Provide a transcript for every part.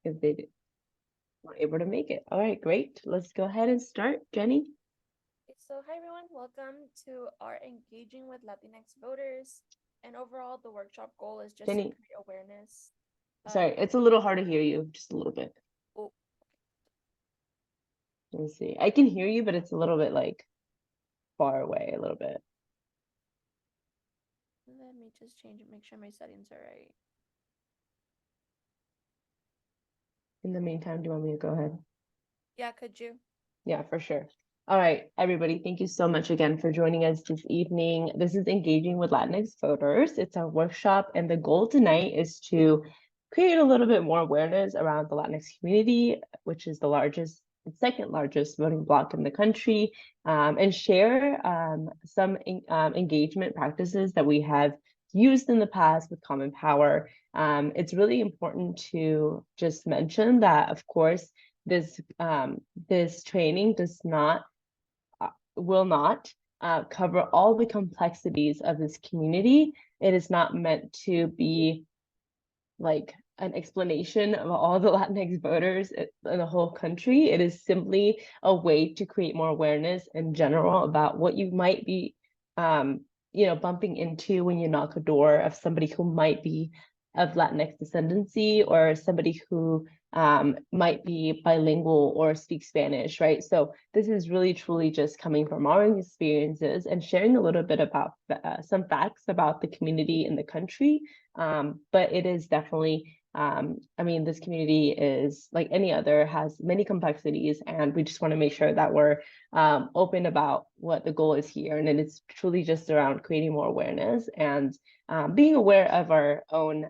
if they weren't able to make it. All right, great. Let's go ahead and start. Jenny? So, hi everyone, welcome to our Engaging with Latinx Voters. And overall, the workshop goal is just to Jenny, create awareness. sorry, Um, it's a little hard to hear you, just a little bit. oh, Let me see. I can hear you, but it's a little bit like far away, a little bit. let me just change it, make sure my settings are right. In the meantime, do you want me to go ahead? Yeah, could you? Yeah, for sure. All right, everybody, thank you so much again for joining us this evening. This is Engaging with Latinx Voters. It's our workshop, and the goal tonight is to create a little bit more awareness around the Latinx community, which is the largest, second largest voting bloc in the country, and share some engagement practices that we have used in the past with Common Power. It's really important to just mention that, of course, this this training does not will not cover all the complexities of this community. It is not meant to be like an explanation of all the Latinx voters in the whole country. It is simply a way to create more awareness in general about what you might be, um, bumping into when you knock a door of somebody who might be of Latinx descendancy or somebody who might be bilingual or speak Spanish, right? So this is really truly just coming from our experiences and sharing a little bit about some facts about the community in the country. But it is definitely, I mean, this community is like any other, has many complexities, and we just want to make sure that we're open about what the goal is here. And it's truly just around creating more awareness and being aware of our own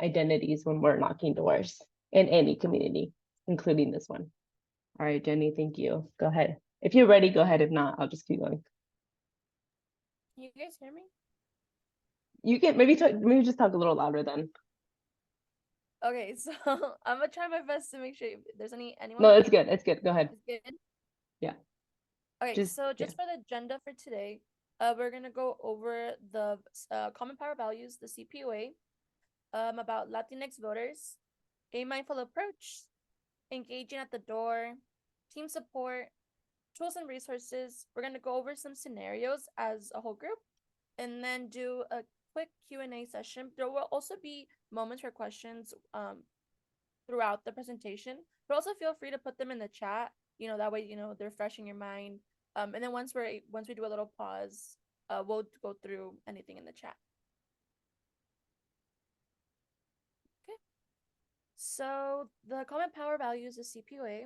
identities when we're knocking doors in any community, including this one. All right, Jenny, thank you. Go ahead. If you're ready, go ahead. If not, I'll just keep going. Can you guys hear me? You can maybe just talk a little louder then. Okay, so I'm gonna try my best to make sure if there's anyone No, who it's can't good. It's good. Go ahead. is good. Yeah, Okay, just so yeah. just for the agenda for today, we're gonna go over the Common Power Values, the CPOA, about Latinx voters, a mindful approach, engaging at the door, team support, tools and resources. We're going to go over some scenarios as a whole group and then do a quick Q&A session. There will also be moments for questions throughout the presentation, but also feel free to put them in the chat. That way, they're fresh in your mind. And then once we do a little pause, we'll go through anything in the chat. Okay. So the Common Power Values is CPOA.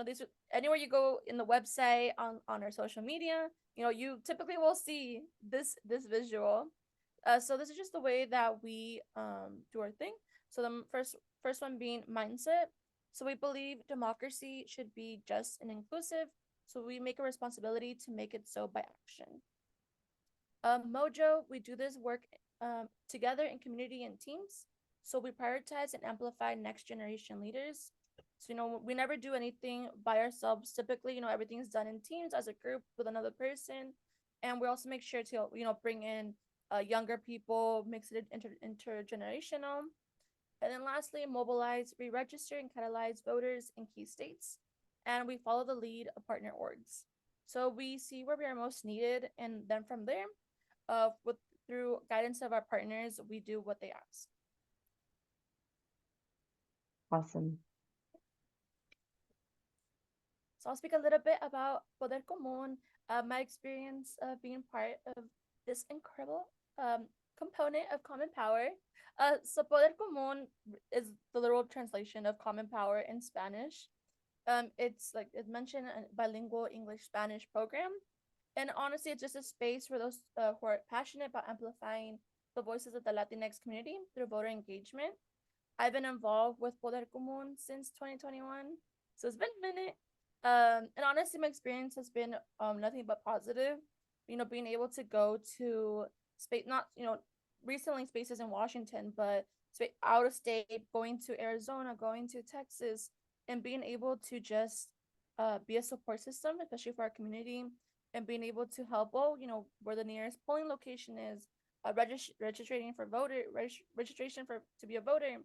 These are anywhere you go in the website on our social media, you typically will see this visual. So this is just the way that we do our thing. So the first one being mindset. So we believe democracy should be just and inclusive. So we make a responsibility to make it so by action. Mojo, we do this work together in community and teams. So we prioritize and amplify next generation leaders. So, we never do anything by ourselves. Typically, everything is done in teams as a group with another person. And we also make sure to, bring in younger people, mix it intergenerational. And then lastly, mobilize, re register, and catalyze voters in key states. And we follow the lead of partner orgs. So we see where we are most needed. And then from there, with through guidance of our partners, we do what they ask. Awesome. So I'll speak a little bit about Poder Común, my experience of being part of this incredible component of Common Power. So Poder Común is the literal translation of Common Power in Spanish. It's like it mentioned a bilingual English Spanish program, and honestly, it's just a space for those who are passionate about amplifying the voices of the Latinx community through voter engagement. I've been involved with Poder Común since 2021, so it's been a minute. And honestly, my experience has been nothing but positive. Being able to go to space, not recently spaces in Washington, but out of state, going to Arizona, going to Texas, and being able to just be a support system, especially for our community, and being able to help, where the nearest polling location is, registration for voter registration for to be a voter,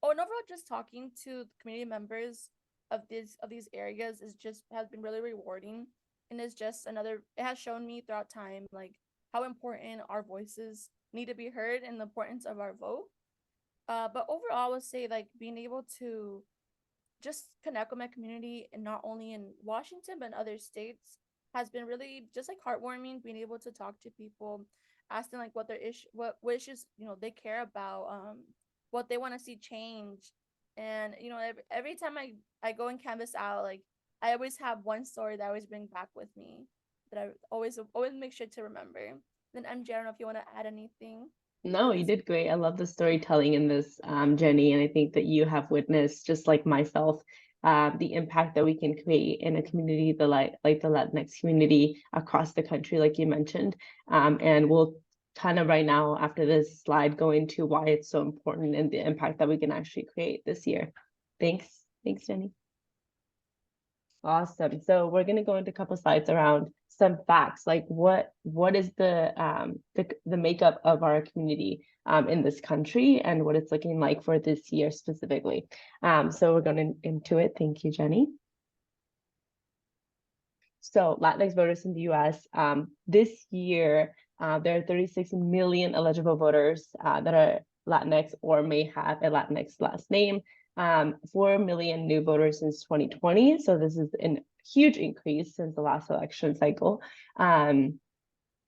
Oh, and overall, just talking to the community members of these areas is just has been really rewarding, and is just another. It has shown me throughout time like how important our voices need to be heard and the importance of our vote. But overall, I would say like being able to just connect with my community, and not only in Washington but in other states, has been really just like heartwarming. Being able to talk to people, asking like what their issue, what issues they care about, what they want to see change, and every time I go and canvas out, like I always have one story that I always bring back with me that I always make sure to remember. Then MJ, I don't know if you want to add anything to No, you this. did great. I love the storytelling in this, Jenny, and I think that you have witnessed, just like myself, the impact that we can create in a community, like the Latinx community across the country, like you mentioned. And we'll kind of right now, after this slide, go into why it's so important and the impact that we can actually create this year. Thanks. Thanks, Jenny. Awesome. So we're going to go into a couple slides around some facts, like what is the makeup of our community in this country and what it's looking like for this year specifically. So we're going into it. Thank you, Jenny. So Latinx voters in the U.S. This year, there are 36 million eligible voters that are Latinx or may have a Latinx last name. 4 million new voters since 2020. So this is a huge increase since the last election cycle. 60%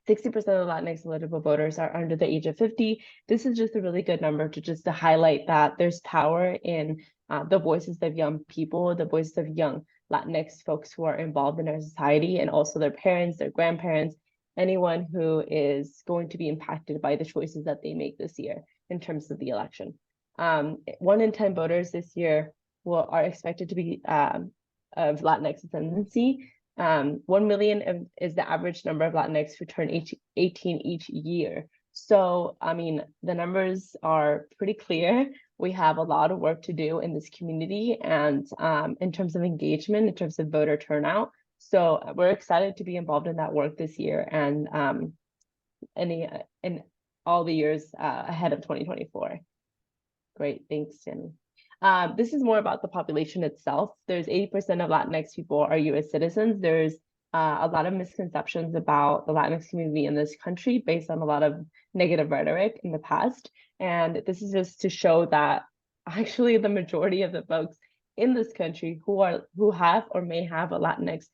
of Latinx eligible voters are under the age of 50. This is just a really good number to highlight that there's power in the voices of young people, the voices of young Latinx folks who are involved in our society, and also their parents, their grandparents, anyone who is going to be impacted by the choices that they make this year in terms of the election. 1 in 10 voters this year are expected to be of Latinx ascendancy. 1 million is the average number of Latinx who turn 18 each year. So, I mean, the numbers are pretty clear. We have a lot of work to do in this community, and in terms of engagement, in terms of voter turnout. So we're excited to be involved in that work this year and in all the years ahead of 2024. Great, thanks, Jenny. This is more about the population itself. There's 80% of Latinx people are US citizens. There's a lot of misconceptions about the Latinx community in this country based on a lot of negative rhetoric in the past. And this is just to show that actually the majority of the folks in this country who have or may have a Latinx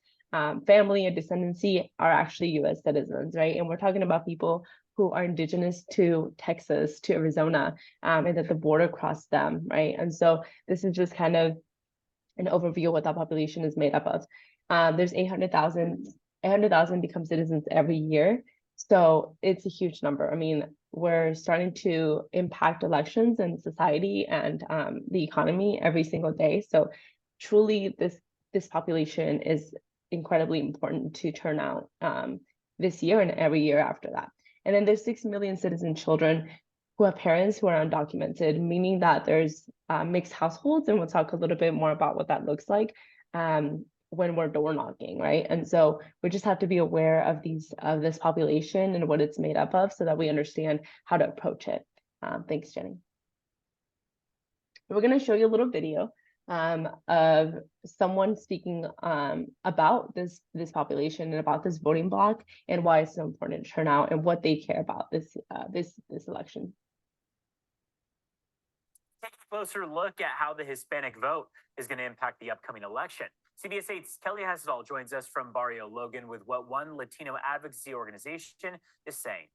family or descendancy are actually US citizens, right? And we're talking about people who are indigenous to Texas, to Arizona, and that the border crossed them, right? And so this is just kind of an overview of what that population is made up of. There's 800,000 become citizens every year. So it's a huge number. I mean, we're starting to impact elections and society and the economy every single day. So truly, this population is incredibly important to turn out this year and every year after that. And then there's 6 million citizen children who have parents who are undocumented, meaning that there's mixed households, and we'll talk a little bit more about what that looks like when we're door knocking, right? And so we just have to be aware of this population and what it's made up of, so that we understand how to approach it. Thanks, Jenny. We're going to show you a little video of someone speaking about this population and about this voting block and why it's so important to turn out and what they care about this election. Take a closer look at how the Hispanic vote is going to impact the upcoming election. CBS 8's Kelly Hasdall joins us from Barrio Logan with what one Latino advocacy organization is saying.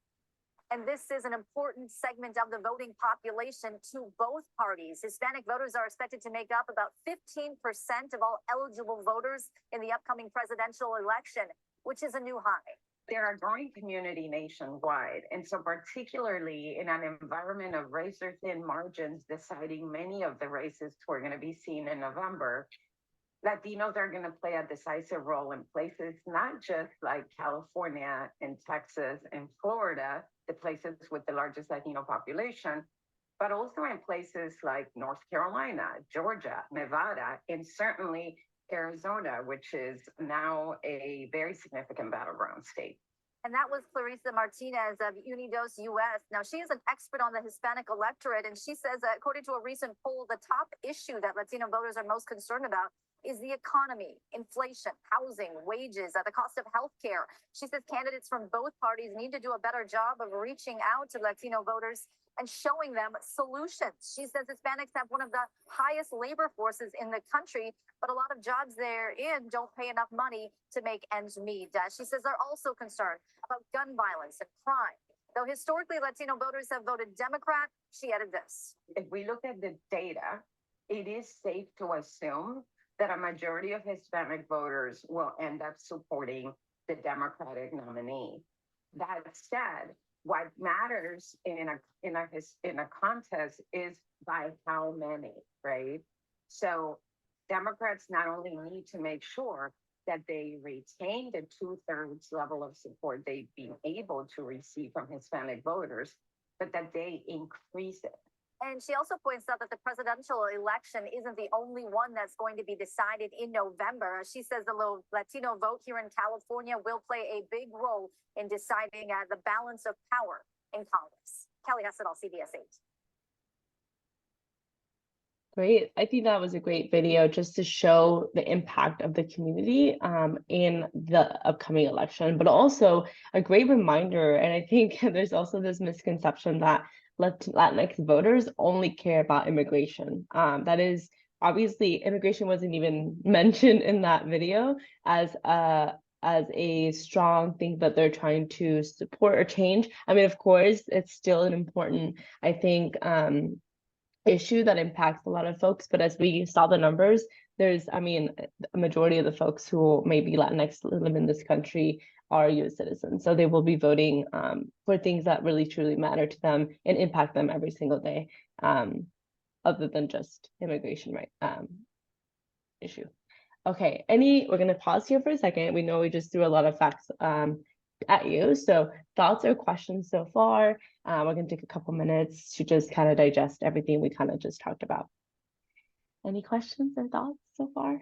And this is an important segment of the voting population to both parties. Hispanic voters are expected to make up about 15% of all eligible voters in the upcoming presidential election, which is a new high. They're a growing community nationwide. And so particularly in an environment of razor-thin margins deciding many of the races we're going to be seeing in November, Latinos are going to play a decisive role in places not just like California and Texas and Florida, the places with the largest Latino population, but also in places like North Carolina, Georgia, Nevada, and certainly Arizona, which is now a very significant battleground state. And that was Clarissa Martinez of Unidos US. Now, she is an expert on the Hispanic electorate, and she says that according to a recent poll, the top issue that Latino voters are most concerned about is the economy, inflation, housing, wages, the cost of healthcare. She says candidates from both parties need to do a better job of reaching out to Latino voters and showing them solutions. She says Hispanics have one of the highest labor forces in the country, but a lot of jobs they're in don't pay enough money to make ends meet. She says they're also concerned about gun violence and crime. Though historically Latino voters have voted Democrat, she added this. If we look at the data, it is safe to assume that a majority of Hispanic voters will end up supporting the Democratic nominee. That said, what matters in a contest is by how many, right? So Democrats not only need to make sure that they retain the 2/3 level of support they've been able to receive from Hispanic voters, but that they increase it. And she also points out that the presidential election isn't the only one that's going to be decided in November. She says the Latino vote here in California will play a big role in deciding the balance of power in Congress. Kelly Hessedall, CBS 8. Great. I think that was a great video just to show the impact of the community in the upcoming election, but also a great reminder. And I think there's also this misconception that Latinx voters only care about immigration. That is, obviously, immigration wasn't even mentioned in that video as a strong thing that they're trying to support or change. I mean, of course, it's still an important, I think, issue that impacts a lot of folks, but as we saw the numbers, there's, I mean, a majority of the folks who may be Latinx live in this country are U.S. citizens, so they will be voting for things that really truly matter to them and impact them every single day, other than just immigration issue. Okay, we're gonna pause here for a second. We know we just threw a lot of facts at you, so thoughts or questions so far? We're gonna take a couple minutes to just kind of digest everything we kind of just talked about. Any questions or thoughts so far?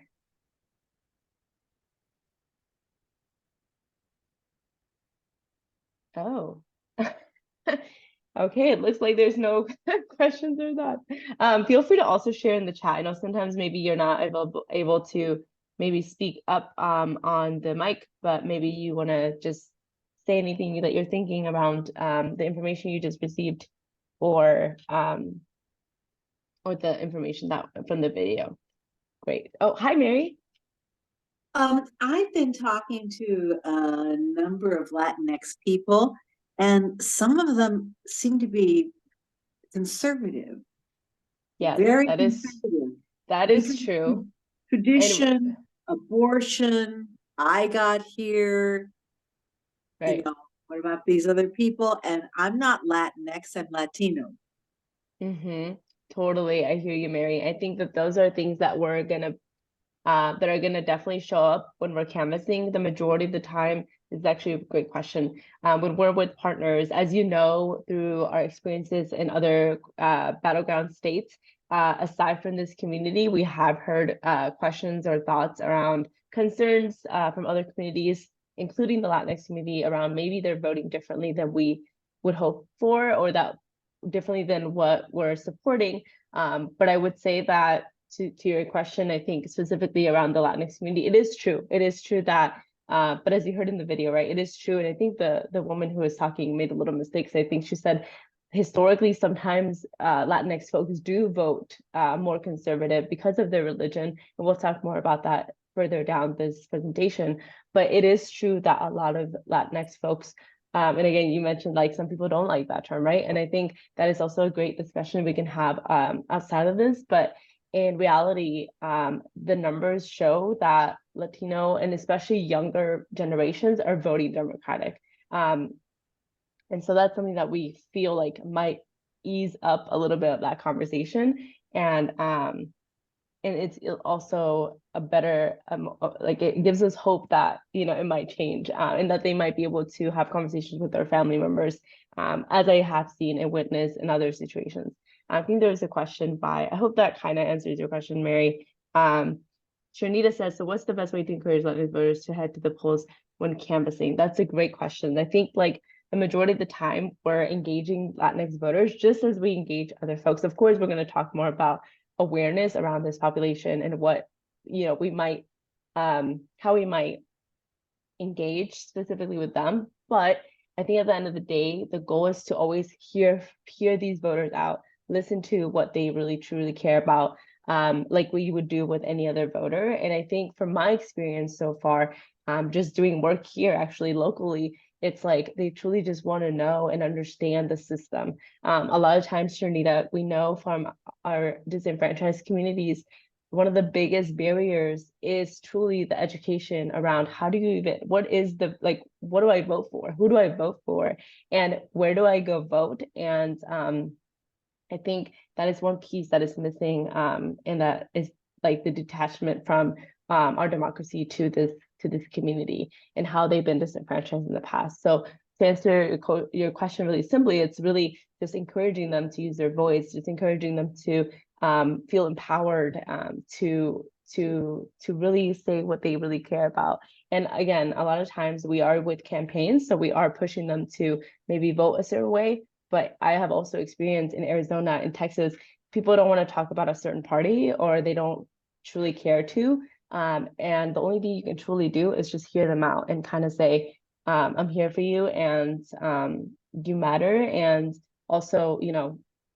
Oh, okay, it looks like there's no questions or thoughts. Feel free to also share in the chat. I know sometimes maybe you're not able to maybe speak up on the mic, but maybe you want to just say anything that you're thinking around the information you just received, or the information that from the video. Great. Oh, hi, Mary. I've been talking to a number of Latinx people, and some of them seem to be conservative. Yes, very that is because true. Tradition, abortion, I got here. Right. You know, what about these other people? And I'm not Latinx, I'm Latino. Totally, I hear you, Mary. I think that those are things that we're gonna that are gonna definitely show up when we're canvassing. The majority of the time is actually a great question. When we're with partners, as you know, through our experiences in other battleground states, aside from this community, we have heard questions or thoughts around concerns from other communities, including the Latinx community, around maybe they're voting differently than we would hope for, or that differently than what we're supporting. But I would say that to your question, I think specifically around the Latinx community, it is true. It is true that, but as you heard in the video, right, it is true. And I think the woman who was talking made a little mistake. So I think she said, historically, sometimes Latinx folks do vote more conservative because of their religion. And we'll talk more about that further down this presentation. But it is true that a lot of Latinx folks, and again, you mentioned like some people don't like that term, right? And I think that is also a great discussion we can have outside of this. But in reality, the numbers show that Latino and especially younger generations are voting Democratic. And so that's something that we feel like might ease up a little bit of that conversation. And it's also a better, like it gives us hope that, you know, it might change and that they might be able to have conversations with their family members, as I have seen and witnessed in other situations. I think there's a question by, I hope that kind of answers your question, Mary. Sharnita says, so what's the best way to encourage Latinx voters to head to the polls when canvassing? That's a great question. I think like the majority of the time we're engaging Latinx voters just as we engage other folks. Of course, we're going to talk more about awareness around this population and what, we might, how we might engage specifically with them. But I think at the end of the day, the goal is to always hear these voters out, listen to what they really truly care about, like what you would do with any other voter. And I think from my experience so far, just doing work here actually locally, it's like they truly just want to know and understand the system. A lot of times, Sharnita, we know from our disenfranchised communities, one of the biggest barriers is truly the education around how do you even, what is the, like, what do I vote for? Who do I vote for? And where do I go vote? And I think that is one piece that is missing, and that is like the detachment from our democracy to this community and how they've been disenfranchised in the past. So to answer your question really simply, it's really just encouraging them to use their voice, just encouraging them to feel empowered, to really say what they really care about. And again, a lot of times we are with campaigns, so we are pushing them to maybe vote a certain way. But I have also experienced in Arizona and Texas, people don't want to talk about a certain party or they don't truly care to. And the only thing you can truly do is just hear them out and kind of say, I'm here for you and you matter. And also,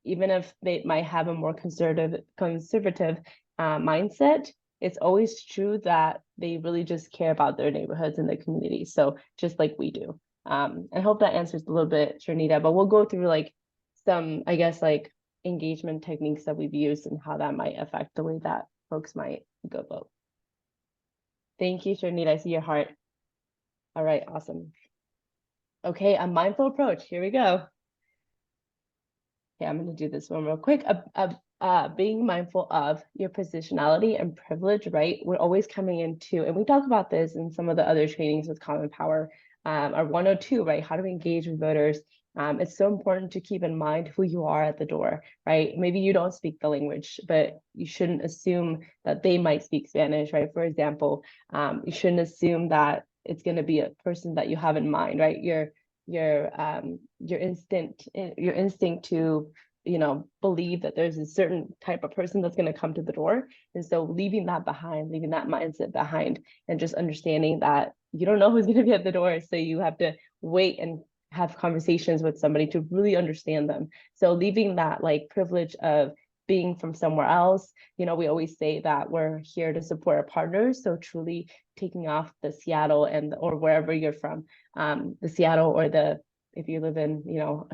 even if they might have a more conservative mindset, it's always true that they really just care about their neighborhoods and their communities. So just like we do. I hope that answers a little bit, Sharnita, but we'll go through like some, I guess, like engagement techniques that we've used and how that might affect the way that folks might go vote. Thank you, Sharnita. I see your heart. All right, awesome. Okay, a mindful approach. Here we go. Okay, I'm going to do this one real quick. Being mindful of your positionality and privilege, right? We're always coming into, and we talk about this in some of the other trainings with Common Power, our 102, right? How to engage with voters. It's so important to keep in mind who you are at the door, right? Maybe you don't speak the language, but you shouldn't assume that they might speak Spanish, right? For example, you shouldn't assume that it's going to be a person that you have in mind, right? Your instinct to believe that there's a certain type of person that's going to come to the door. And so leaving that mindset behind, and just understanding that you don't know who's going to be at the door. So you have to wait and have conversations with somebody to really understand them. So leaving that like privilege of being from somewhere else, we always say that we're here to support our partners. So truly taking off the Seattle or wherever you're from, the Seattle or if you live in,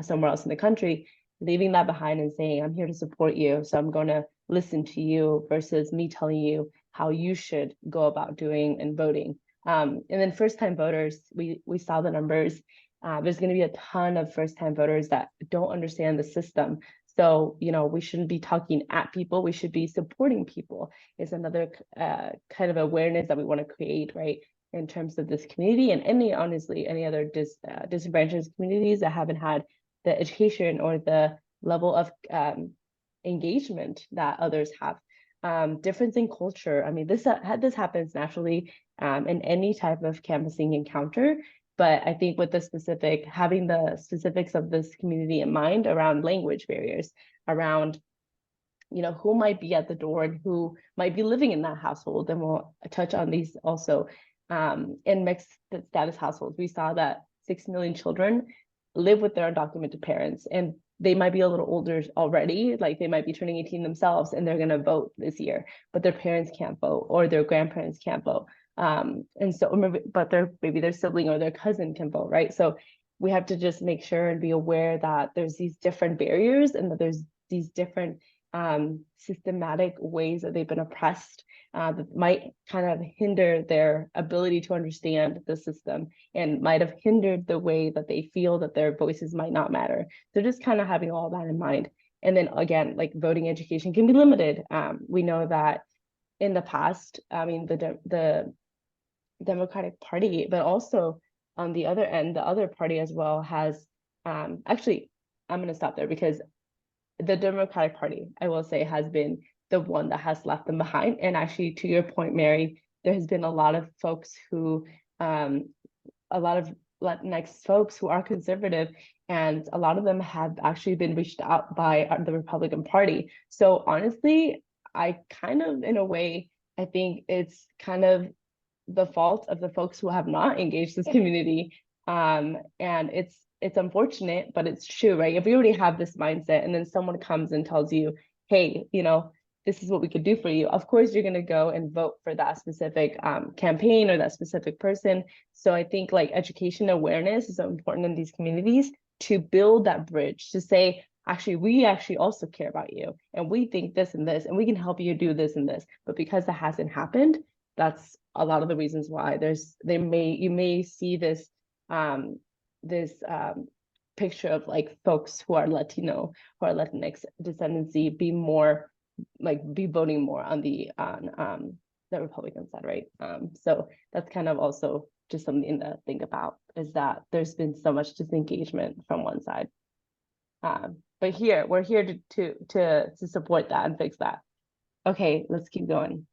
somewhere else in the country, leaving that behind and saying, I'm here to support you. So I'm going to listen to you versus me telling you how you should go about doing and voting. And then first-time voters, we saw the numbers. There's going to be a ton of first-time voters that don't understand the system. So, we shouldn't be talking at people. We should be supporting people. Is another kind of awareness that we want to create, right? In terms of this community and any other disenfranchised communities that haven't had the education or the level of engagement that others have. Difference in culture. I mean, this happens naturally in any type of canvassing encounter. But I think with having the specifics of this community in mind around language barriers, around, who might be at the door and who might be living in that household. And we'll touch on these also. In mixed status households, we saw that 6 million children live with their undocumented parents, and they might be a little older already, like they might be turning 18 themselves and they're going to vote this year, but their parents can't vote or their grandparents can't vote. And so, but maybe their sibling or their cousin can vote, right? So we have to just make sure and be aware that there's these different barriers and that there's these different systematic ways that they've been oppressed that might kind of hinder their ability to understand the system and might have hindered the way that they feel that their voices might not matter. So just kind of having all that in mind. And then again, like voting education can be limited. We know that in the past, I mean, the Democratic Party, but also on the other end, the other party as well has, actually, I'm going to stop there because the Democratic Party, I will say, has been the one that has left them behind. And actually, to your point, Mary, there has been a lot of folks who, a lot of Latinx folks who are conservative, and a lot of them have actually been reached out by the Republican Party. So honestly, I kind of, in a way, I think it's kind of the fault of the folks who have not engaged this community. And it's unfortunate, but it's true, right? If you already have this mindset and then someone comes and tells you, hey, this is what we could do for you, of course you're going to go and vote for that specific campaign or that specific person. So I think like education awareness is so important in these communities to build that bridge, to say, actually, we actually also care about you, and we think this and this, and we can help you do this and this. But because that hasn't happened, that's a lot of the reasons why you may see this picture of like folks who are Latino, who are Latinx descendancy, be voting more on the Republican side, right? So that's kind of also just something to think about, is that there's been so much disengagement from one side. But we're here to support that and fix that. Okay, let's keep going.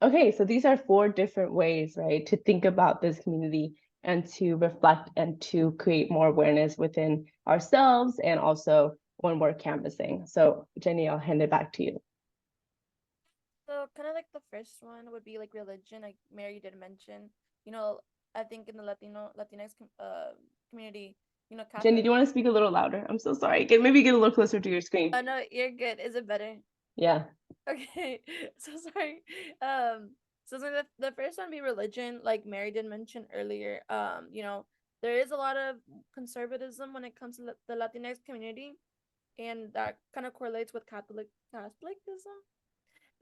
Okay, so these are 4 different ways, right, to think about this community and to reflect and to create more awareness within ourselves and also when we're canvassing. So Jenny, I'll hand it back to you. So kind of like the first one would be like religion, like Mary did mention. I think in the Latinx community, Catholic. Jenny, do you want to speak a little louder? I'm so sorry. Maybe get a little closer to your screen. Oh no, you're good. Is it better? Yeah. Okay, so sorry. So the first one be religion, like Mary did mention earlier. There is a lot of conservatism when it comes to the Latinx community, and that kind of correlates with Catholicism.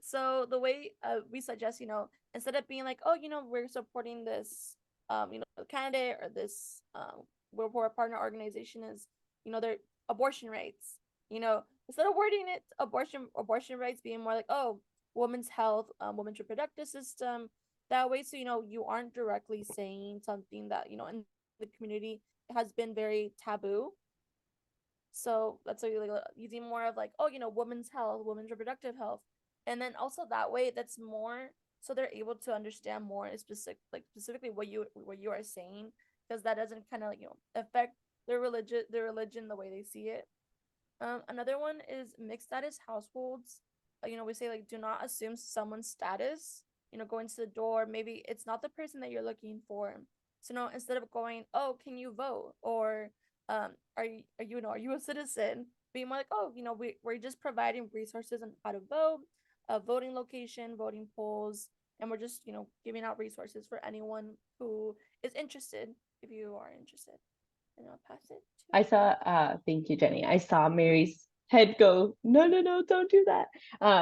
So the way we suggest, instead of being like, oh, we're supporting this, candidate or this, we're a partner organization is, their abortion rights, instead of wording it abortion rights being more like, oh, women's health, women's reproductive system, that way, so you aren't directly saying something that in the community has been very taboo. So that's why like using more of like, oh, women's health, women's reproductive health, and then also that way that's more so they're able to understand more specifically what you are saying, because that doesn't kind of like affect their religion the way they see it. Another one is mixed status households. We say like do not assume someone's status. Going to the door, maybe it's not the person that you're looking for. So no, instead of going, oh, can you vote, or are you a citizen? Being more like, oh, we're just providing resources on how to vote, voting location, voting polls, and we're just giving out resources for anyone who is interested. If you are interested, and I'll pass it. I saw, thank you, Jenny. I saw Mary's head go, no, don't do that.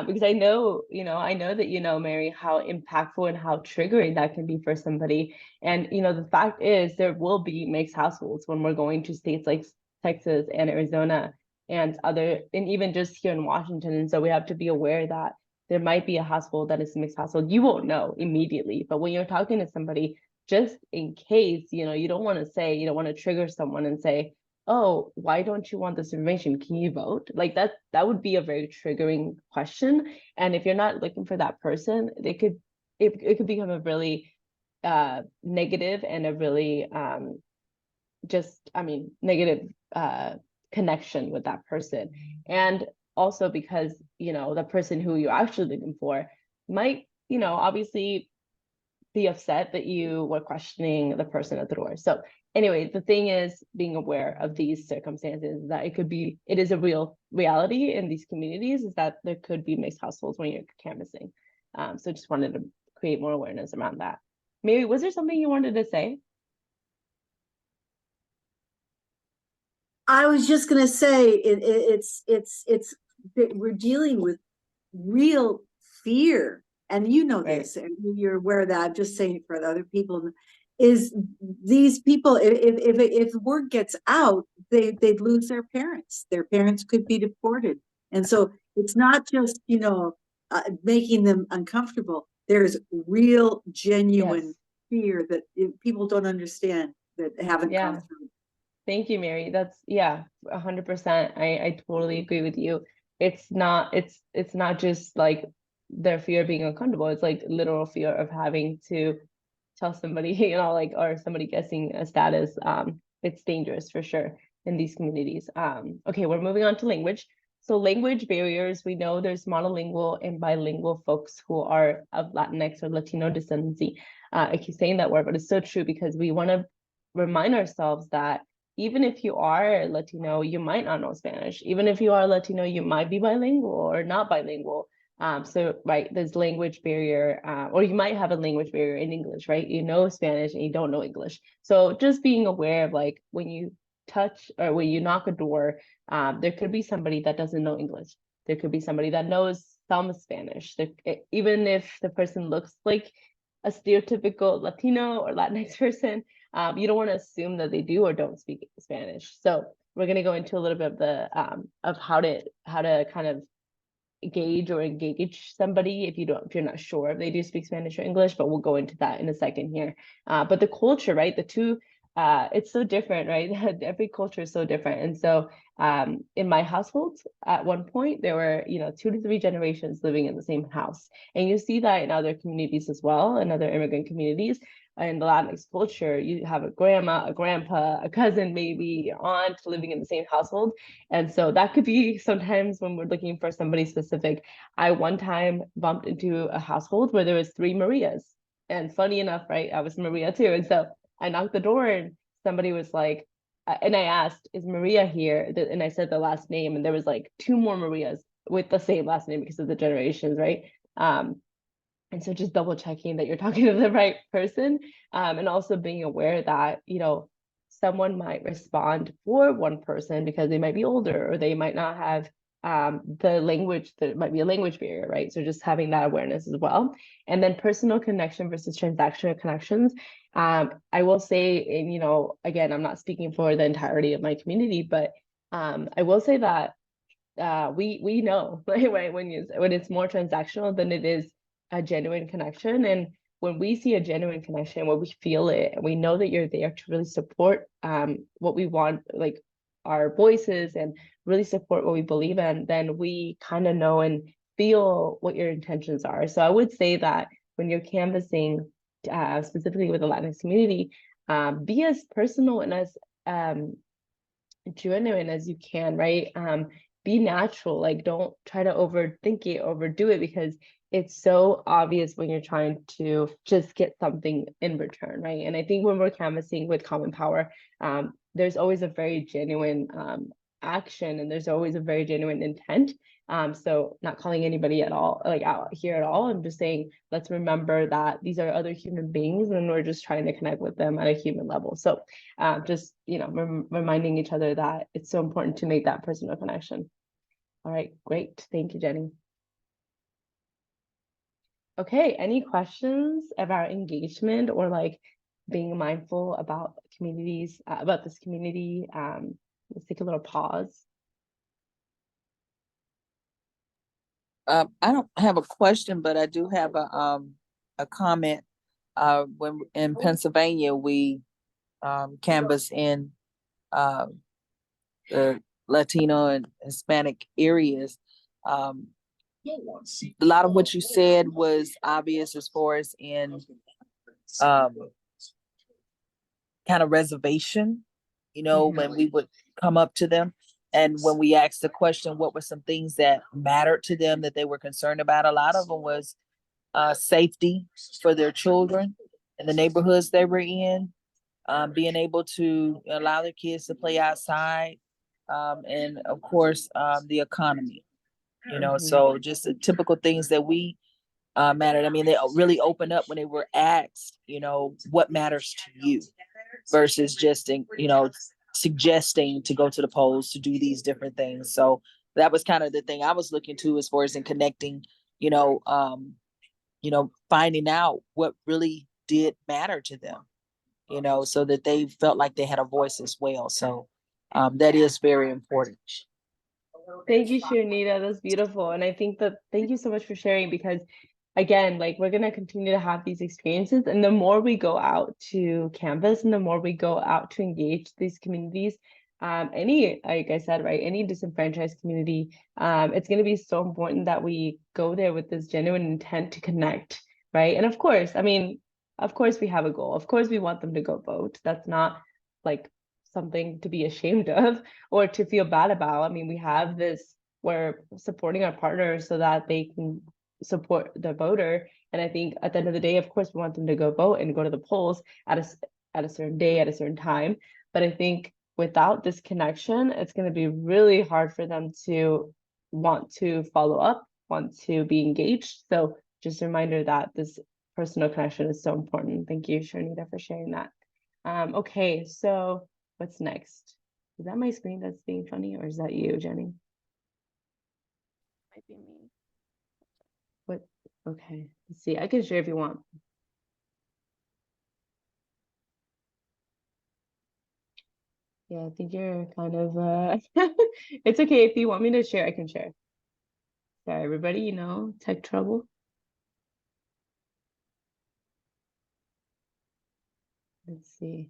Because I know that Mary, how impactful and how triggering that can be for somebody. And, the fact is there will be mixed households when we're going to states like Texas and Arizona and even just here in Washington. And so we have to be aware that there might be a household that is a mixed household. You won't know immediately, but when you're talking to somebody, just in case, you don't want to trigger someone and say, oh, why don't you want this information? Can you vote? Like that would be a very triggering question. And if you're not looking for that person, it could become a really negative and a really negative connection with that person. And also because, the person who you're actually looking for might, obviously be upset that you were questioning the person at the door. So anyway, the thing is being aware of these circumstances, that it is a real reality in these communities, is that there could be mixed households when you're canvassing. So just wanted to create more awareness around that. Maybe, was there something you wanted to say? I was just going to say it's we're dealing with real fear, and Right. this, and you're aware of that. I'm just saying for the other people, is these people, if word gets out, they'd lose their parents. Their parents could be deported, and so it's not just making them uncomfortable. There's real, genuine fear that people don't understand, that haven't come through. Thank you, Mary. That's 100%. I totally agree with you. it's not just like their fear of being uncomfortable. It's like literal fear of having to tell somebody, like, or somebody guessing a status. It's dangerous for sure in these communities. Okay, we're moving on to language. So language barriers, we know there's monolingual and bilingual folks who are of Latinx or Latino descendancy. I keep saying that word, but it's so true because we want to remind ourselves that even if you are Latino, you might not know Spanish. Even if you are Latino, you might be bilingual or not bilingual. So right, there's language barrier, or you might have a language barrier in English, right? You know Spanish and you don't know English. So just being aware of like when you touch or when you knock a door, there could be somebody that doesn't know English. There could be somebody that knows some Spanish. Even if the person looks like a stereotypical Latino or Latinx person, you don't want to assume that they do or don't speak Spanish. So we're going to go into a little bit of the of how to kind of gauge or engage somebody if you're not sure if they do speak Spanish or English, but we'll go into that in a second here. But the culture, right? The two, it's so different, right? Every culture is so different. And so in my household, at one point, there were, 2 to 3 generations living in the same house. And you see that in other communities as well, in other immigrant communities. In the Latinx culture, you have a grandma, a grandpa, a cousin, maybe aunt living in the same household. And so that could be sometimes when we're looking for somebody specific. I one time bumped into a household where there was 3 Marias. And funny enough, right, I was Maria too. And so I knocked the door and somebody was like, and I asked, is Maria here? And I said the last name, and there was like 2 more Marias with the same last name because of the generations, right? And so just double checking that you're talking to the right person, and also being aware that, someone might respond for one person because they might be older or they might not have the language, that might be a language barrier, right? So just having that awareness as well. And then personal connection versus transactional connections. I will say, and again, I'm not speaking for the entirety of my community, but I will say that we know right when it's more transactional than it is a genuine connection. And when we see a genuine connection, when we feel it and we know that you're there to really support what we want, like our voices, and really support what we believe in, then we kind of know and feel what your intentions are. So I would say that when you're canvassing specifically with the Latinx community, be as personal and as genuine as you can, right? Be natural, like don't try to overthink it, overdo it, because it's so obvious when you're trying to just get something in return, right? And I think when we're canvassing with Common Power, there's always a very genuine action, and there's always a very genuine intent. So not calling anybody at all, like out here at all. I'm just saying, let's remember that these are other human beings and we're just trying to connect with them at a human level. So just, reminding each other that it's so important to make that personal connection. All right, great. Thank you, Jenny. Okay, any questions about engagement or like being mindful about communities, about this community? Let's take a little pause. I don't have a question, but I do have a comment. When in Pennsylvania, we canvass in the Latino and Hispanic areas. A lot of what you said was obvious as far as in kind of reservation, when we would come up to them. And when we asked the question, what were some things that mattered to them that they were concerned about? A lot of them was safety for their children in the neighborhoods they were in, being able to allow their kids to play outside, and of course, the economy. So just the typical things that we mattered. I mean, they really opened up when they were asked, what matters to you, versus just, suggesting to go to the polls to do these different things. So that was kind of the thing I was looking to as far as in connecting, finding out what really did matter to them, so that they felt like they had a voice as well. So that is very important. Thank you, Sharnita. That's beautiful. And I think that thank you so much for sharing, because again, like we're gonna continue to have these experiences, and the more we go out to canvas and the more we go out to engage these communities, any, like I said, right, any disenfranchised community, it's going to be so important that we go there with this genuine intent to connect, right? And of course, I mean, of course we have a goal. Of course we want them to go vote. That's not like something to be ashamed of or to feel bad about. I mean, we have this, we're supporting our partners so that they can support the voter. And I think at the end of the day, of course, we want them to go vote and go to the polls at a certain day, at a certain time. But I think without this connection, it's going to be really hard for them to want to follow up, want to be engaged. So just a reminder that this personal connection is so important. Thank you, Sharnita, for sharing that. Okay, so what's next? Is that my screen that's being funny, or is that you, Jenny? Might be me. What? Okay, let's see. I can share if you want. Yeah, I think you're kind of it's okay if you want me to share, I can share. Sorry, everybody, you know, tech trouble. Let's see.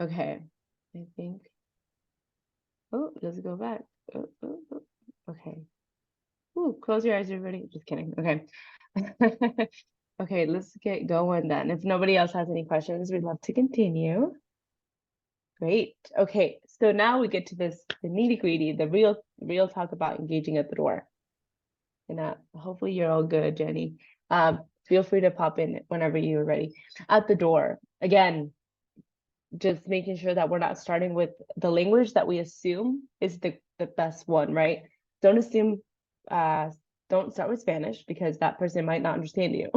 Okay, I think. Oh, does it go back? Okay. Ooh, close your eyes, everybody. Just kidding. Okay. Okay, let's get going then. If nobody else has any questions, we'd love to continue. Great. Okay, so now we get to the nitty-gritty, the real talk about engaging at the door. And hopefully you're all good, Jenny. Feel free to pop in whenever you're ready. At the door, again, just making sure that we're not starting with the language that we assume is the best one, right? Don't assume, don't start with Spanish because that person might not understand you,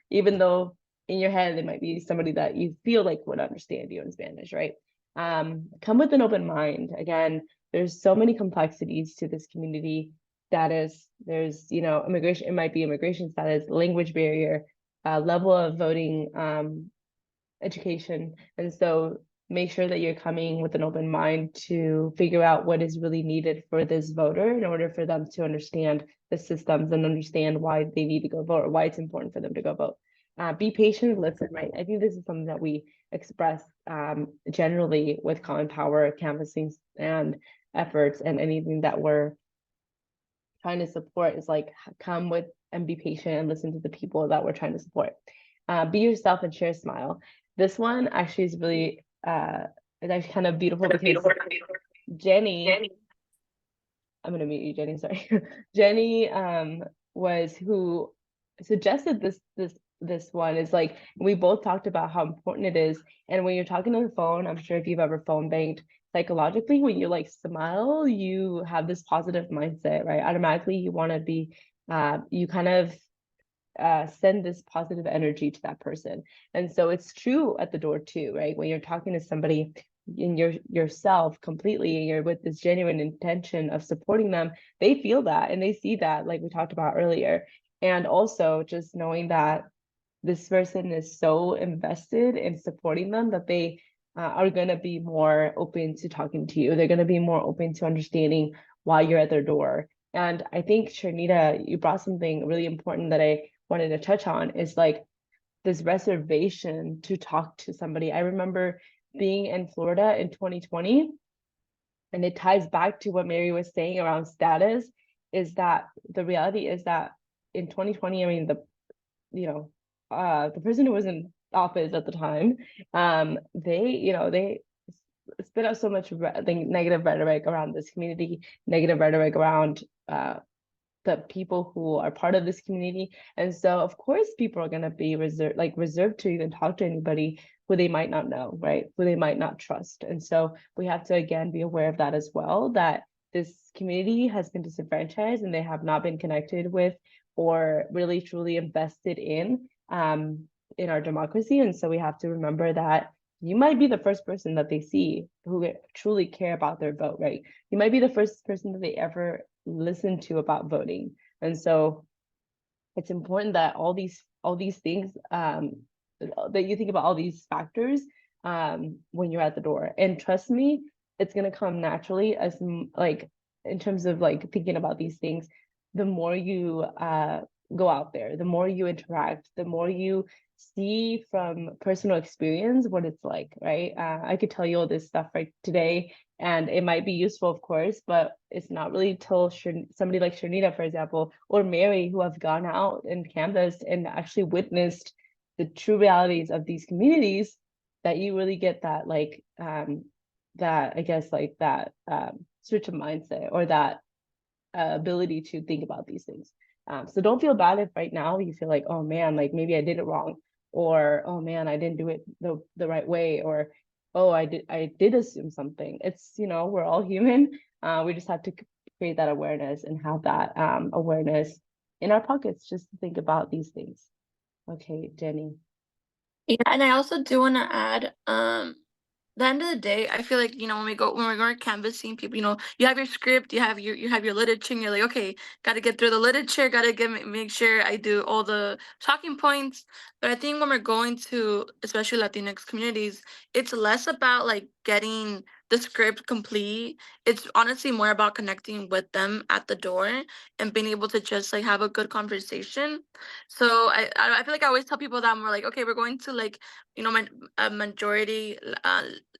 even though in your head it might be somebody that you feel like would understand you in Spanish, right? Come with an open mind. Again, there's so many complexities to this community status. There's, you know, immigration, it might be immigration status, language barrier, level of voting, education. And so make sure that you're coming with an open mind to figure out what is really needed for this voter in order for them to understand the systems and understand why they need to go vote or why it's important for them to go vote. Be patient, listen, right? I think this is something that we express generally with Common Power canvassing and efforts, and anything that we're trying to support is like come with and be patient and listen to the people that we're trying to support. Be yourself and share a smile. This one actually is really it's actually kind of beautiful because Jenny, I'm gonna mute you, Jenny, sorry. Jenny was who suggested this one. Is like we both talked about how important it is. And when you're talking on the phone, I'm sure if you've ever phone banked, psychologically, when you like smile, you have this positive mindset, right? Automatically you want to be you kind of send this positive energy to that person. And so it's true at the door too, right? When you're talking to somebody in yourself completely, and you're with this genuine intention of supporting them, they feel that and they see that, like we talked about earlier. And also just knowing that this person is so invested in supporting them that they are going to be more open to talking to you. They're going to be more open to understanding why you're at their door. And I think, Sharnita, you brought something really important that I wanted to touch on, is like this reservation to talk to somebody. I remember being in Florida in 2020, and it ties back to what Mary was saying around status, is that the reality is that in 2020, I mean, the person who was in office at the time, they spit out so much negative rhetoric around this community, negative rhetoric around the people who are part of this community. And so of course people are going to be reserved to even talk to anybody who they might not know, right? Who they might not trust. And so we have to again be aware of that as well, that this community has been disenfranchised and they have not been connected with or really truly invested in our democracy. And so we have to remember that you might be the first person that they see who truly care about their vote, right? You might be the first person that they ever listen to about voting. And so it's important that all these things that you think about all these factors when you're at the door. And trust me, it's going to come naturally, as like in terms of like thinking about these things. The more you go out there, the more you interact, the more you see from personal experience what it's like, right? I could tell you all this stuff right today, and it might be useful, of course, but it's not really till somebody like Sharnita, for example, or Mary, who have gone out and canvassed and actually witnessed the true realities of these communities, that you really get that like that, I guess, like that switch of mindset, or that ability to think about these things. So don't feel bad if right now you feel like, oh man, like maybe I did it wrong, or oh man, I didn't do it the right way, or oh, I did assume something. It's, we're all human. We just have to create that awareness and have that awareness in our pockets just to think about these things. Okay, Jenny. Yeah, and I also do want to add, the end of the day, I feel like, when we're going canvassing people, you have your script, you have your literature, and you're like, okay, gotta get through the literature, gotta make sure I do all the talking points. But I think when we're going to, especially Latinx communities, it's less about like getting the script complete. It's honestly more about connecting with them at the door and being able to just like have a good conversation. So I feel like I always tell people that we're like, okay, we're going to like, a majority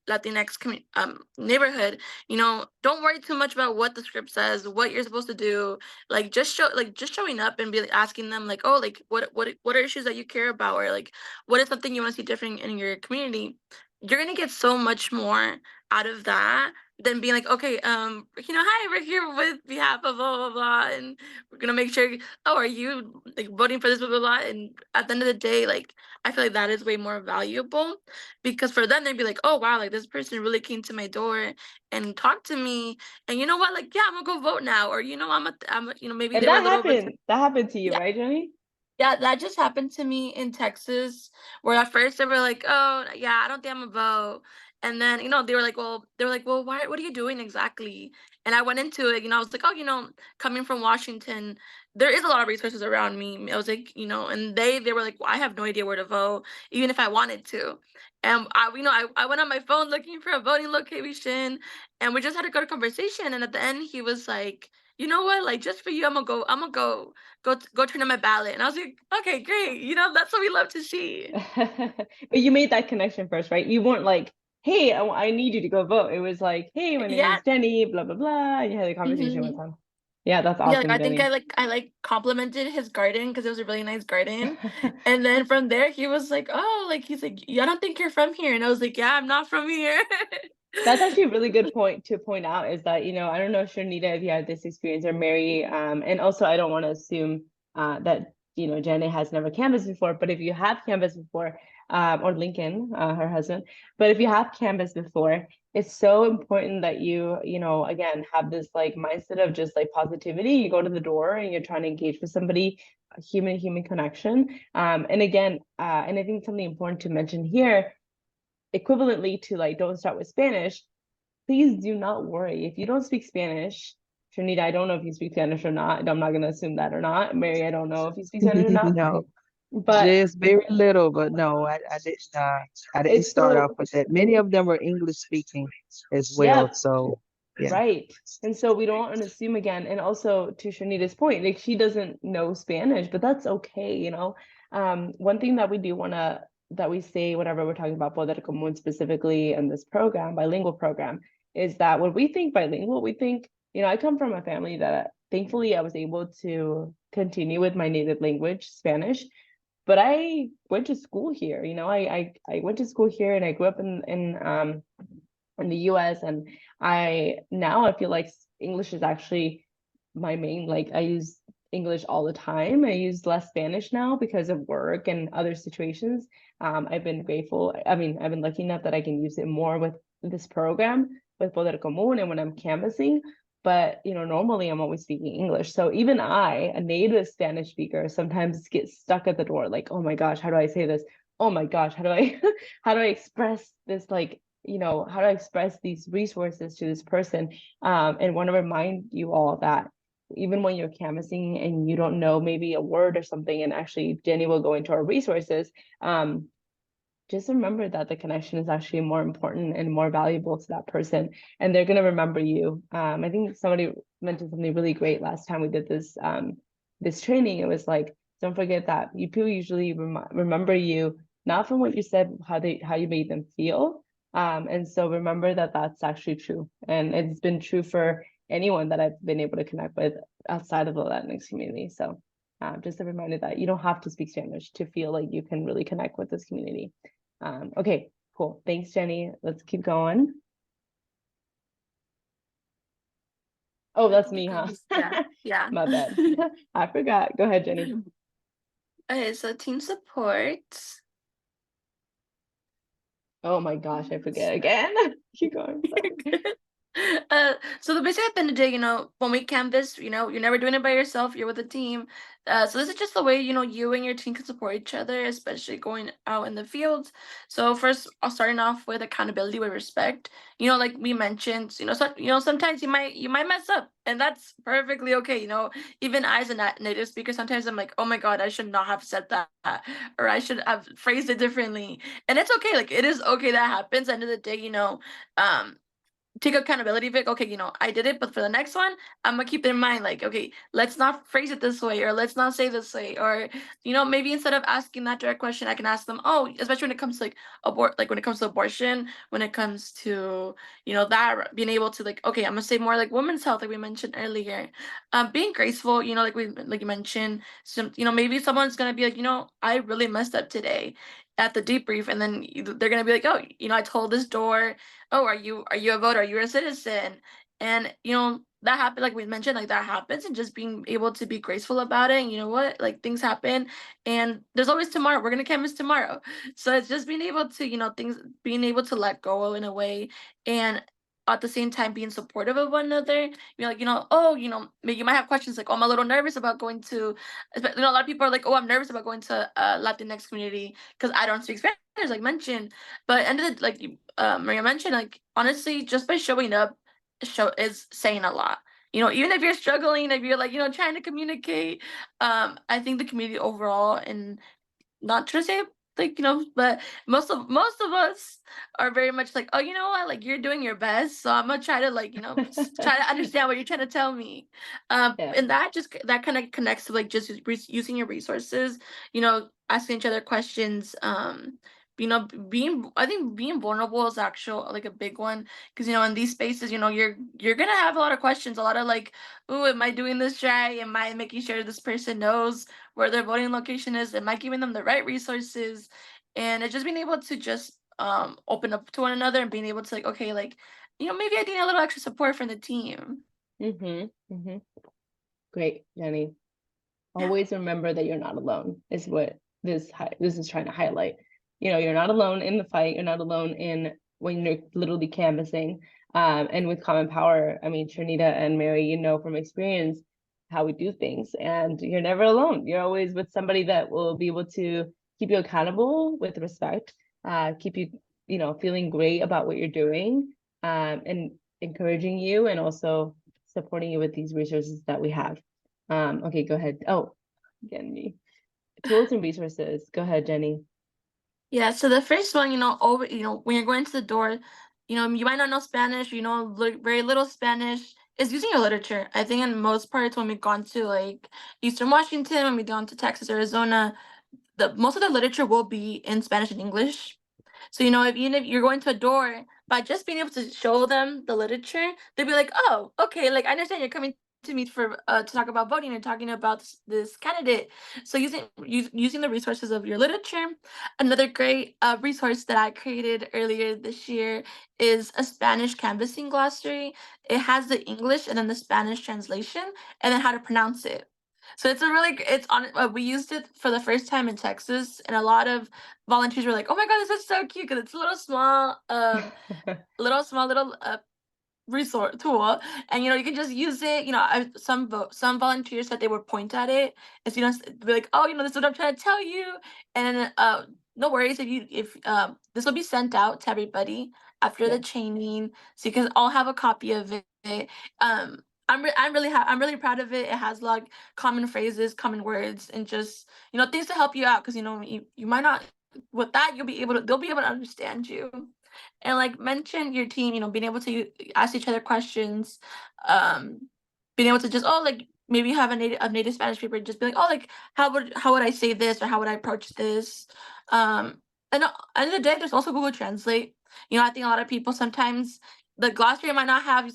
Latinx neighborhood, don't worry too much about what the script says, what you're supposed to do. Like just showing up and be like, asking them like, oh, like what are issues that you care about, or like what is something you want to see different in your community. You're gonna get so much more out of that than being like, okay, hi, we're here with behalf of blah blah blah, and we're gonna make sure. Oh, are you like voting for this blah blah blah? And at the end of the day, like I feel like that is way more valuable, because for them they'd be like, oh wow, like this person really came to my door and talked to me, and you know what, like yeah, I'm gonna go vote now, or maybe And they were a little bit. that happened to you, Yeah. right, Jenny? Yeah, that just happened to me in Texas, where at first they were like, "Oh, yeah, I don't think I'm a vote," and then they were like, "Well, why? What are you doing exactly?" And I went into it, I was like, "Oh, coming from Washington, there is a lot of resources around me." I was like, and they were like, well, "I have no idea where to vote, even if I wanted to," and I went on my phone looking for a voting location, and we just had a good conversation, and at the end he was like, "You know what? Like just for you, I'm gonna go turn in my ballot." And I was like, okay, great. That's what we love to see. But you made that connection first, right? You weren't like, hey, I need you to go vote. It was like, hey, my name Yeah. is Jenny, blah, blah, blah. And you had a conversation with hmm him. Yeah, that's Yeah, like awesome, I think Jenny. I complimented his garden because it was a really nice garden. And then from there he was like, oh, like he's like, yeah, I don't think you're from here. And I was like, yeah, I'm not from here. That's actually a really good point to point out, is that, I don't know, Sharnita, if you had this experience, or Mary, and also I don't want to assume that, Janet has never canvassed before, but if you have canvassed before, or Lincoln, her husband, but if you have canvassed before, it's so important that you, again, have this like mindset of just like positivity. You go to the door and you're trying to engage with somebody, a human connection. And again, and I think something important to mention here, equivalently to like don't start with Spanish, please do not worry if you don't speak Spanish. Trinita, I don't know if you speak Spanish or not. I'm not going to assume that or not. Mary, I don't know if you speak Spanish or not. No, But just very little, but no, I didn't it's start so, off with that. Many of them were English speaking as yeah, well. So yeah. right. And so we don't want to assume again. And also to Shanita's point, like she doesn't know Spanish, but that's okay, One thing that we do want to, that we say whenever we're talking about Poder Común specifically in this program, bilingual program, is that when we think bilingual, we think, I come from a family that thankfully I was able to continue with my native language, Spanish, but I went to school here. I went to school here and I grew up in the US, and I feel like English is actually my main, like I use English all the time. I use less Spanish now because of work and other situations. I've been grateful. I mean, I've been lucky enough that I can use it more with this program with Poder Común and when I'm canvassing. But normally I'm always speaking English. So even I, a native Spanish speaker, sometimes get stuck at the door, like, oh my gosh, how do I say this? Oh my gosh, how do I how do I express this, like, how do I express these resources to this person? And want to remind you all that even when you're canvassing and you don't know maybe a word or something, and actually Jenny will go into our resources, just remember that the connection is actually more important and more valuable to that person, and they're going to remember you. I think somebody mentioned something really great last time we did this this training. It was like, Don't forget that. People usually remember you not from what you said, how you made them feel. And so remember that that's actually true. And it's been true for anyone that I've been able to connect with outside of the Latinx community. So just a reminder that you don't have to speak Spanish to feel like you can really connect with this community. Okay, cool. Thanks, Jenny. Let's keep going. Oh, that's me, huh? Yeah, yeah. My bad. I forgot. Go ahead, Jenny. Okay, so team support. Oh my gosh, I forget again. Keep going. Sorry. So the basically at the end of the day, when we canvas, you're never doing it by yourself, you're with a team. So this is just the way, you and your team can support each other, especially going out in the field. So first, I'll starting off with accountability with respect. Like we mentioned, so, sometimes you might mess up, and that's perfectly okay. Even I as a native speaker, sometimes I'm like, oh my God, I should not have said that, or I should have phrased it differently. And it's okay. Like, it is okay that happens. End of the day, take accountability of it. Okay, I did it, but for the next one, I'm gonna keep in mind, like, okay, let's not phrase it this way, or let's not say this way, or maybe instead of asking that direct question, I can ask them, oh, especially when it comes to when it comes to abortion, when it comes to that being able to like, okay, I'm gonna say more like women's health, like we mentioned earlier, being graceful, like you mentioned, some maybe someone's gonna be like, I really messed up today at the debrief, and then they're gonna be like, oh, I told this door, oh, are you a voter? Are you a citizen? And that happened, like we mentioned, like that happens, and just being able to be graceful about it. And you know what? Like things happen, and there's always tomorrow. We're gonna canvas tomorrow. So it's just being able to, being able to let go in a way, and at the same time being supportive of one another. You're like, oh, maybe you might have questions like, oh, I'm a little nervous about going to, a lot of people are like, oh, I'm nervous about going to Latinx community because I don't speak Spanish, like mentioned. But end of the, like Maria mentioned, like honestly, just by showing up, is saying a lot. Even if you're struggling, if you're like trying to communicate, I think the community overall, and not to say like but most of us are very much like, oh, you know what, like you're doing your best, so I'm gonna try to like try to understand what you're trying to tell me. Yeah. And that kind of connects to like just using your resources, asking each other questions, I think being vulnerable is actual like a big one, because in these spaces, you're gonna have a lot of questions, a lot of like, oh, am I doing this right, am I making sure this person knows where their voting location is, am I giving them the right resources? And it's just being able to just open up to one another, and being able to like, okay, like maybe I need a little extra support from the team. Great, Jenny. Always remember that you're not alone, is what this is trying to highlight. You're not alone in the fight. You're not alone in when you're literally canvassing. And with Common Power, I mean, Trinita and Mary, from experience how we do things, and you're never alone. You're always with somebody that will be able to keep you accountable with respect, keep you, feeling great about what you're doing, and encouraging you, and also supporting you with these resources that we have. Okay, go ahead. Oh, again, me. Tools and resources. Go ahead, Jenny. Yeah, so the first one, when you're going to the door, you might not know Spanish, very little Spanish, is using your literature. I think in most parts, when we've gone to like Eastern Washington, when we've gone to Texas, Arizona, the most of the literature will be in Spanish and English. So, even if you're going to a door, by just being able to show them the literature, they'll be like, oh, okay, like I understand you're coming to me for to talk about voting and talking about this candidate. So using the resources of your literature. Another great resource that I created earlier this year is a Spanish canvassing glossary. It has the English and then the Spanish translation, and then how to pronounce it. So it's on. We used it for the first time in Texas, and a lot of volunteers were like, "Oh my God, this is so cute!" Because it's a little small, little resource tool, and you can just use it. Some volunteers said they would point at it, and so be like, "Oh, this is what I'm trying to tell you," and no worries if this will be sent out to everybody after the training, so you can all have a copy of it. I'm really proud of it. It has like common phrases, common words, and just things to help you out, because you might not, with that they'll be able to understand you. And like mention your team, being able to ask each other questions, being able to just, oh, like maybe have a native Spanish speaker just be like, oh, like how would I say this or how would I approach this? And at the end of the day, there's also Google Translate. You know, I think a lot of people sometimes the glossary might not have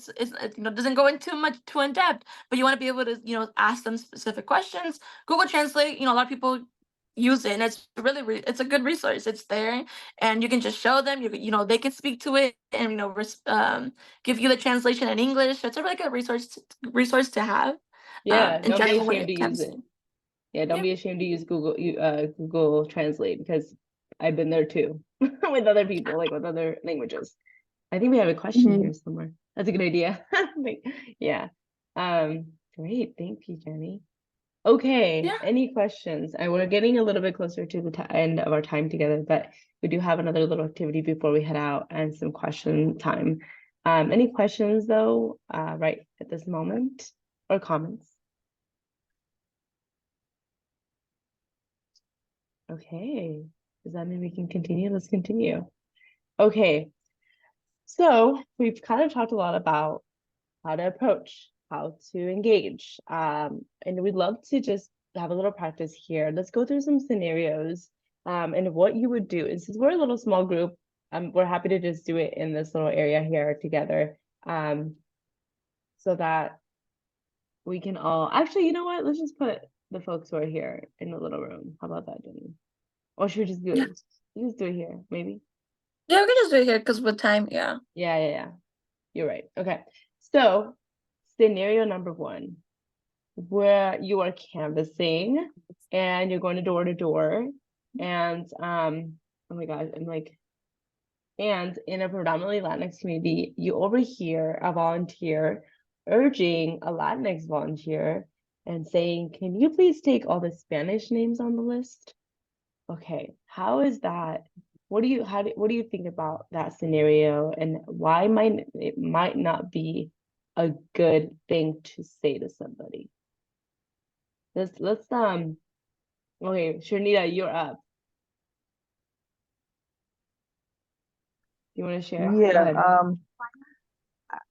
doesn't go into much too in depth, but you want to be able to ask them specific questions. Google Translate, a lot of people use it, and it's really it's a good resource. It's there, and you can just show them. They can speak to it, and give you the translation in English. So it's a really good resource to have. Yeah, In don't be general when ashamed to it comes use it. to Yeah, don't yeah. be ashamed to use Google Translate, because I've been there too with other people, like with other languages. I think we have a question Mhm. here somewhere. That's a good idea. Yeah. Great. Thank you, Jenny. Okay. Yeah. Any questions? And we're getting a little bit closer to the end of our time together, but we do have another little activity before we head out and some question time. Any questions though, right at this moment, or comments? Okay. Does that mean we can continue? Let's continue. Okay. So we've kind of talked a lot about how to approach, how to engage. And we'd love to just have a little practice here. Let's go through some scenarios and what you would do. And since we're a little small group, we're happy to just do it in this little area here together, so that we can all, actually, you know what? Let's just put the folks who are here in the little room. How about that, Jenny? Or should we just do Yeah. it? We just do it here, maybe? Yeah, we can just do it here because with time, yeah. Yeah. You're right. Okay. So scenario number one, where you are canvassing and you're going door to door, and oh my gosh, and in a predominantly Latinx community, you overhear a volunteer urging a Latinx volunteer and saying, can you please take all the Spanish names on the list? Okay, how is that? What do you think about that scenario, and why it might not be a good thing to say to somebody? Let's okay, Sharnita, you're up. You want to share? Go Yeah, ahead.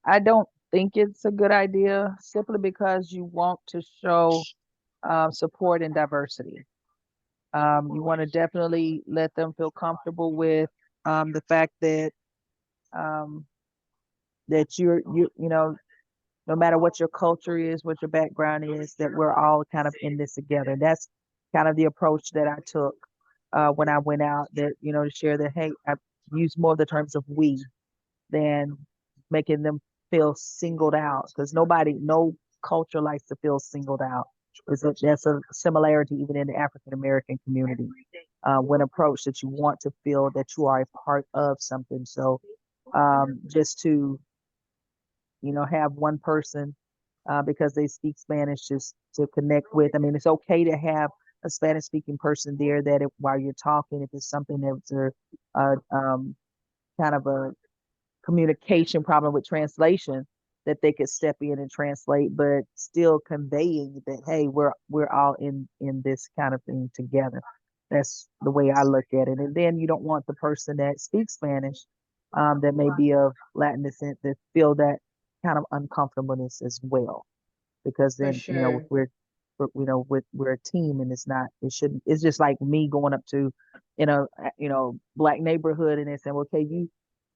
I don't think it's a good idea simply because you want to show support and diversity. You want to definitely let them feel comfortable with the fact that um, that you know, no matter what your culture is, what your background is, that we're all kind of in this together. That's kind of the approach that I took when I went out. That to share that, hey, I use more of the terms of we than making them feel singled out, because no culture likes to feel singled out. That's a similarity even in the African American community. When approach that you want to feel that you are a part of something. So just to have one person because they speak Spanish just to connect with. I mean, it's okay to have a Spanish speaking person there while you're talking, if it's something that's kind of a communication problem with translation, that they could step in and translate, but still conveying that, hey, we're all in this kind of thing together. That's the way I look at it. And then you don't want the person that speaks Spanish that may be of Latin descent to feel that kind of uncomfortableness as well, because For then sure. we're a team, and it's just like me going up to Black neighborhood and they saying, well, okay,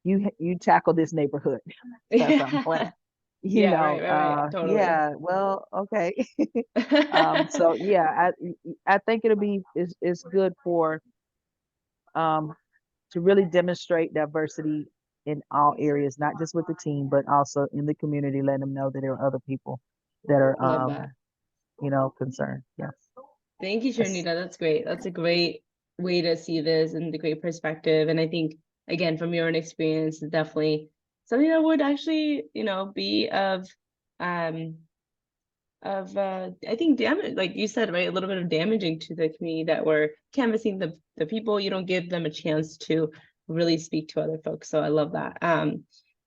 you tackle this neighborhood. That's what I'm playing. Yeah, right. Totally. Yeah, well, okay. So yeah, I think it's good for to really demonstrate diversity in all areas, not just with the team, but also in the community, letting them know that there are other people that are Love that. concerned. Yes. Thank you, Yes. Sharnita. That's great. That's a great way to see this and the great perspective. And I think, again, from your own experience, it's definitely something that would actually, be I think damage, like you said, right, a little bit of damaging to the community that we're canvassing the people. You don't give them a chance to really speak to other folks. So I love that.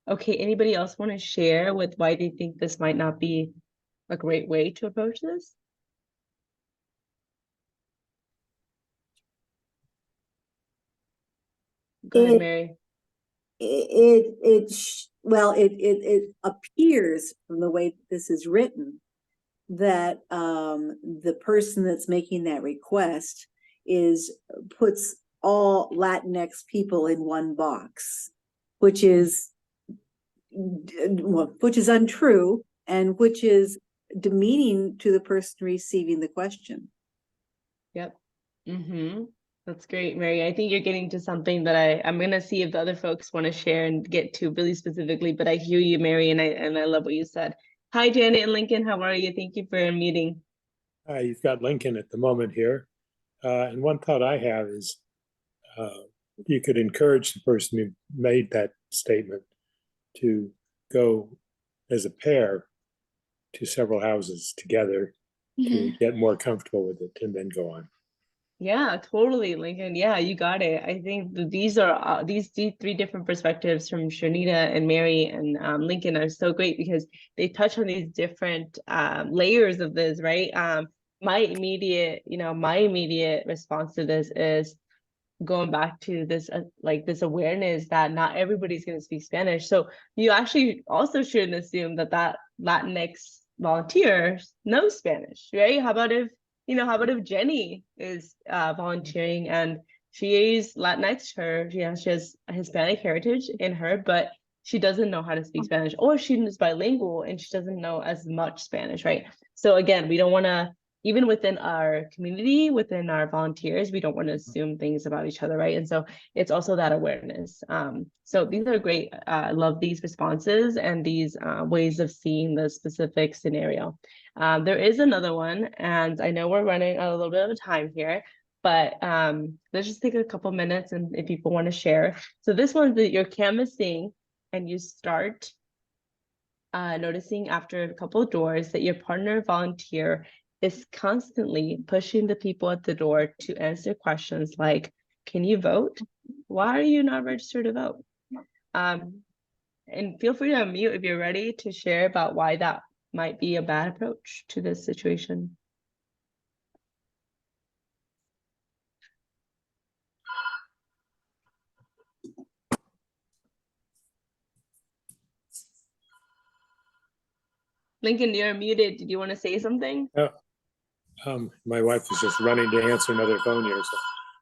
Okay, anybody else want to share with why they think this might not be a great way to approach this? Go ahead, It, Mary. well, it appears from the way this is written that the person that's making that request puts all Latinx people in one box, which is untrue and which is demeaning to the person receiving the question. Yep. That's great, Mary. I think you're getting to something that I'm gonna see if the other folks want to share and get to really specifically, but I hear you, Mary, and I love what you said. Hi, Janet and Lincoln. How are you? Thank you for meeting. You've got Lincoln at the moment here. And one thought I have is you could encourage the person who made that statement to go as a pair to several houses together to get more comfortable with it and then go on. Yeah, totally, Lincoln. Yeah, you got it. I think these are these three different perspectives from Shanita and Mary and Lincoln are so great because they touch on these different layers of this, right? My immediate response to this is going back to this like this awareness that not everybody's going to speak Spanish. So you actually also shouldn't assume that Latinx volunteer knows Spanish, right? How about if Jenny is volunteering and she is Latinx, she has Hispanic heritage in her, but she doesn't know how to speak Spanish, or she is bilingual and she doesn't know as much Spanish, right? So again, we don't want to, even within our community, within our volunteers, we don't want to assume things about each other, right? And so it's also that awareness. So these are great. I love these responses and these ways of seeing the specific scenario. There is another one, and I know we're running a little bit of time here, but let's just take a couple minutes and if people want to share. So this one's that you're canvassing and you start noticing after a couple of doors that your partner volunteer is constantly pushing the people at the door to answer questions like, can you vote? Why are you not registered to vote? And feel free to unmute if you're ready to share about why that might be a bad approach to this situation. Lincoln, you're muted. Did you want to say something? My wife is just running to answer another phone here.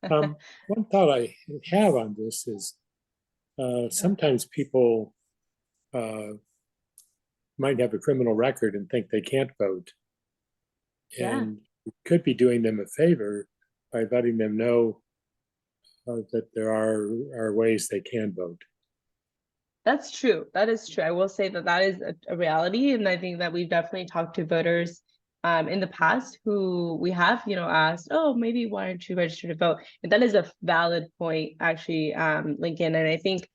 So, one thought I have on this is sometimes people might have a criminal record and think they can't vote. And you could be doing them a favor by letting them know that there are ways they can vote. That's true. That is true. I will say that is a reality. And I think that we've definitely talked to voters in the past who we have, asked, oh, maybe why aren't you registered to vote? And that is a valid point, actually, Lincoln. And I think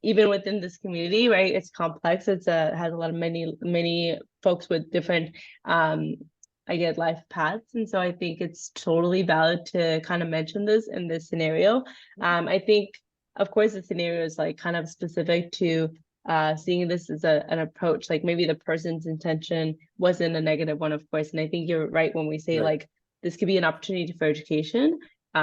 even within this community, right, it's complex. Has a lot of many folks with different life paths. And so I think it's totally valid to kind of mention this in this scenario. I think, of course, the scenario is like kind of specific to seeing this as an approach, like maybe the person's intention wasn't a negative one, of course. And I think you're right when we say like this could be an opportunity for education,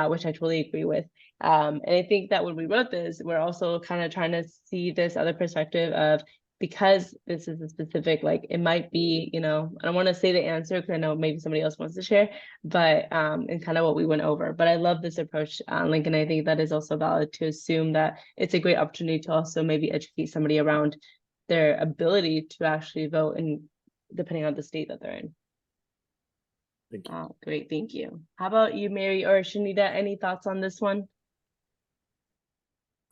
which I totally agree with. And I think that when we wrote this, we're also kind of trying to see this other perspective of, because this is a specific, like it might be, I don't want to say the answer because I know maybe somebody else wants to share, but and kind of what we went over. But I love this approach, Lincoln. I think that is also valid to assume that it's a great opportunity to also maybe educate somebody around their ability to actually vote, and depending on the state that they're in. Thank you. Oh, great, thank you. How about you, Mary or Shanita? Any thoughts on this one?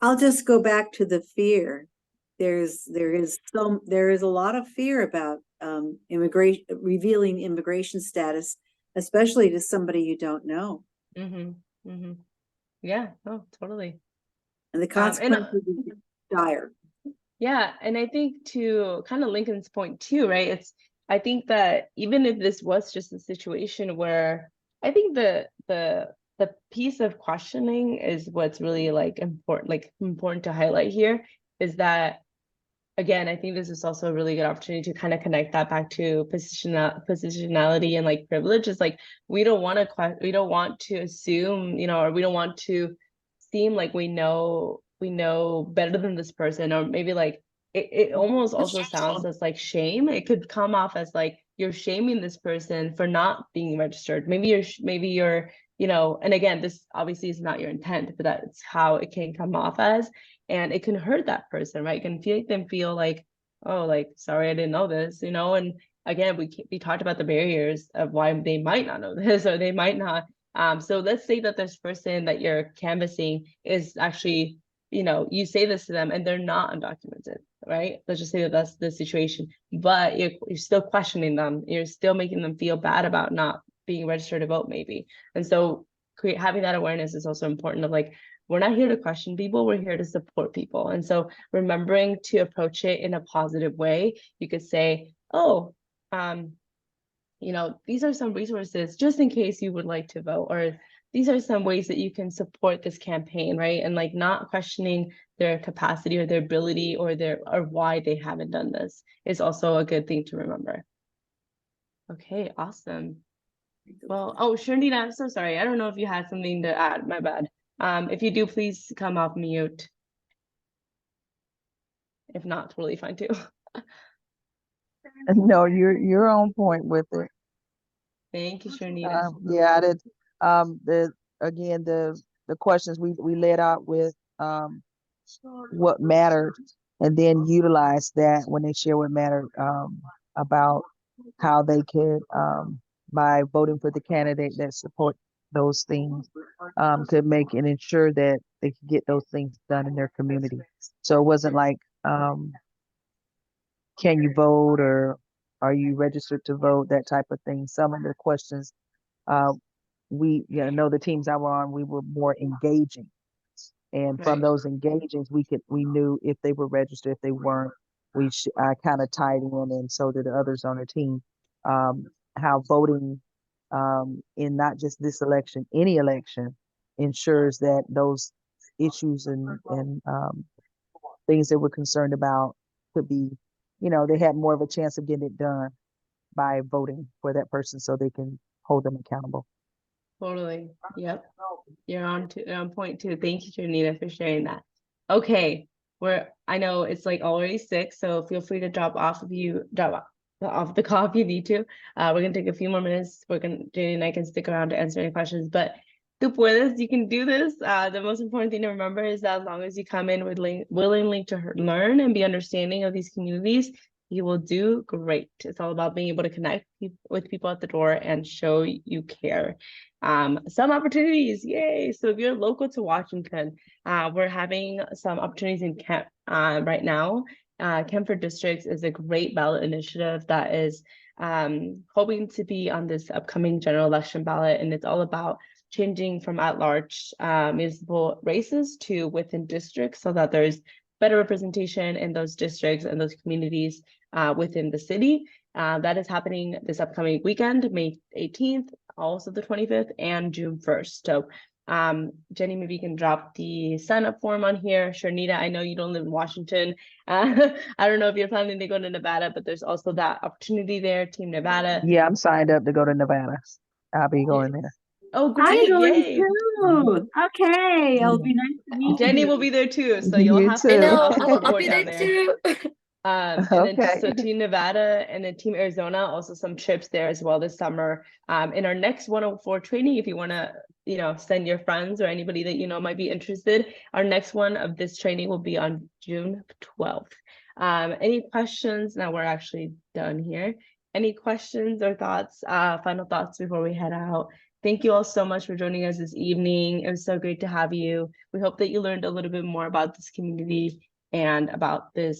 I'll just go back to the fear. There is a lot of fear about revealing immigration status, especially to somebody you don't know. Yeah, oh, totally. And the consequences are dire. Yeah, and I think to kind of Lincoln's point too, right? I think that even if this was just a situation where I think the piece of questioning is what's really important to highlight here, is that, again, I think this is also a really good opportunity to kind of connect that back to positionality and like privilege. Is like we don't want to assume, or we don't want to seem like we know better than this person, or maybe like it almost also sounds as like shame. It could come off as like you're shaming this person for not being registered. Maybe you're, and again, this obviously is not your intent, but that's how it can come off as, and it can hurt that person, right? It can make them feel like, oh, like, sorry, I didn't know this, and again, we talked about the barriers of why they might not know this, or they might not. So let's say that this person that you're canvassing is actually, you say this to them and they're not undocumented, right? Let's just say that that's the situation, but you're still questioning them. You're still making them feel bad about not being registered to vote, maybe. And so having that awareness is also important of like, we're not here to question people, we're here to support people. And so remembering to approach it in a positive way, you could say, oh, these are some resources just in case you would like to vote, or these are some ways that you can support this campaign, right? And like not questioning their capacity or their ability or why they haven't done this is also a good thing to remember. Okay, awesome. Well, oh, Sharnita, I'm so sorry. I don't know if you had something to add, my bad. If you do, please come off mute. If not, totally fine too. No, you're on point with it. Thank you, Sharnita. Yeah, I did. The questions we laid out with what mattered, and then utilize that when they share what mattered about how they could by voting for the candidate that support those things could make and ensure that they could get those things done in their community. So it wasn't like can you vote or are you registered to vote, that type of thing. Some of the questions we know the teams I were on, we were more engaging. And from those engagings, we knew if they were registered, if they weren't, I kind of tied in, and so did the others on the team, how voting in not just this election, any election, ensures that those issues and things that we're concerned about could be, they had more of a chance of getting it done by voting for that person so they can hold them accountable. Totally. Yep. You're on point too. Thank you, Janita, for sharing that. Okay. I know it's like already 6, so feel free to drop off the call if you need to. We're gonna take a few more minutes. Jane and I can stick around to answer any questions, but tú puedes, you can do this. The most important thing to remember is that as long as you come in willingly to learn and be understanding of these communities, you will do great. It's all about being able to connect with people at the door and show you care. Some opportunities, yay! So if you're local to Washington, we're having some opportunities in Kent right now. Kent for Districts is a great ballot initiative that is hoping to be on this upcoming general election ballot, and it's all about changing from at-large municipal races to within districts so that there's better representation in those districts and those communities within the city. That is happening this upcoming weekend, May 18th, also the 25th, and June 1st. So Jenny, maybe you can drop the sign-up form on here. Sharnita, I know you don't live in Washington. I don't know if you're planning to go to Nevada, but there's also that opportunity there, Team Nevada. Yeah, I'm signed up to go to Nevada. I'll be going there. Oh, great. I'm going Yay. too. Okay, it'll be nice to meet Jenny you. will be there too, so you'll You have too. to I know, have some I'll support be down there there. too. And then so Team Nevada and then Team Arizona, also some trips there as well this summer. In our next 104 training, if you want to, send your friends or anybody that might be interested, our next one of this training will be on June 12th. Any questions? Now we're actually done here. Any questions or thoughts, final thoughts before we head out? Thank you all so much for joining us this evening. It was so great to have you. We hope that you learned a little bit more about this community and about this